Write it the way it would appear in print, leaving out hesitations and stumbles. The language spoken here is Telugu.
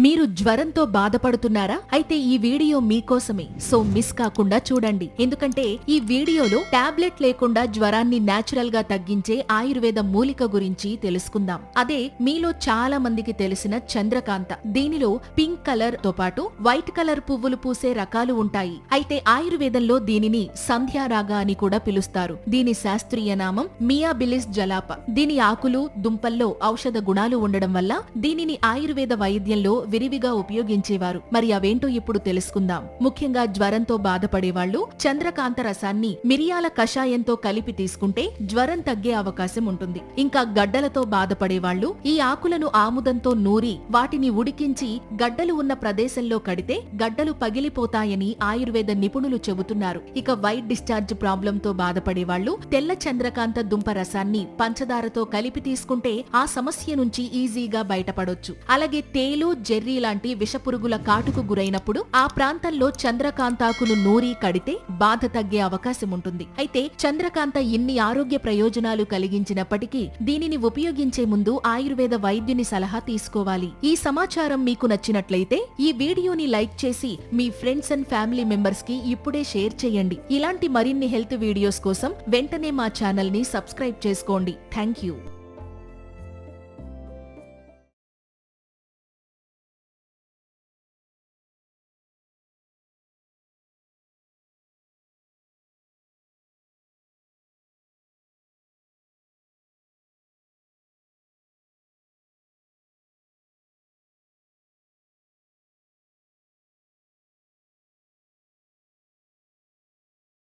మీరు జ్వరంతో బాధపడుతున్నారా? అయితే ఈ వీడియో మీకోసమే, సో మిస్ కాకుండా చూడండి. ఎందుకంటే ఈ వీడియోలో టాబ్లెట్ లేకుండా జ్వరాన్ని నేచురల్ గా తగ్గించే ఆయుర్వేద మూలిక గురించి తెలుసుకుందాం. అదే మీలో చాలా మందికి తెలిసిన చంద్రకాంత. దీనిలో పింక్ కలర్ తో పాటు వైట్ కలర్ పువ్వులు పూసే రకాలు ఉంటాయి. అయితే ఆయుర్వేదంలో దీనిని సంధ్యారాగ అని కూడా పిలుస్తారు. దీని శాస్త్రీయ నామం మియాబిలిస్ జలాప. దీని ఆకులు, దుంపల్లో ఔషధ గుణాలు ఉండడం వల్ల దీనిని ఆయుర్వేద వైద్యంలో విరివిగా ఉపయోగించేవారు. మరి అవేంటో ఇప్పుడు తెలుసుకుందాం. ముఖ్యంగా జ్వరంతో బాధపడేవాళ్లు చంద్రకాంత రసాన్ని మిరియాల కషాయంతో కలిపి తీసుకుంటే జ్వరం తగ్గే అవకాశం ఉంటుంది. ఇంకా గడ్డలతో బాధపడేవాళ్లు ఈ ఆకులను ఆముదంతో నూరి వాటిని ఉడికించి గడ్డలు ఉన్న ప్రదేశంలో కడితే గడ్డలు పగిలిపోతాయని ఆయుర్వేద నిపుణులు చెబుతున్నారు. ఇక వైట్ డిశ్చార్జ్ ప్రాబ్లంతో బాధపడేవాళ్లు తెల్ల చంద్రకాంత దుంప రసాన్ని పంచదారతో కలిపి తీసుకుంటే ఆ సమస్య నుంచి ఈజీగా బయటపడొచ్చు. అలాగే తేలు, జెర్రీ లాంటి విషపురుగుల కాటుకు గురైనప్పుడు ఆ ప్రాంతంలో చంద్రకాంతాకును నూరి కడితే బాధ తగ్గే అవకాశం ఉంటుంది. అయితే చంద్రకాంత ఇన్ని ఆరోగ్య ప్రయోజనాలు కలిగించినప్పటికీ దీనిని ఉపయోగించే ముందు ఆయుర్వేద వైద్యుని సలహా తీసుకోవాలి. ఈ సమాచారం మీకు నచ్చినట్లయితే ఈ వీడియోని లైక్ చేసి మీ ఫ్రెండ్స్ అండ్ ఫ్యామిలీ మెంబర్స్ కి ఇప్పుడే షేర్ చేయండి. ఇలాంటి మరిన్ని హెల్త్ వీడియోస్ కోసం వెంటనే మా ఛానల్ ని సబ్స్క్రైబ్ చేసుకోండి. Thank you.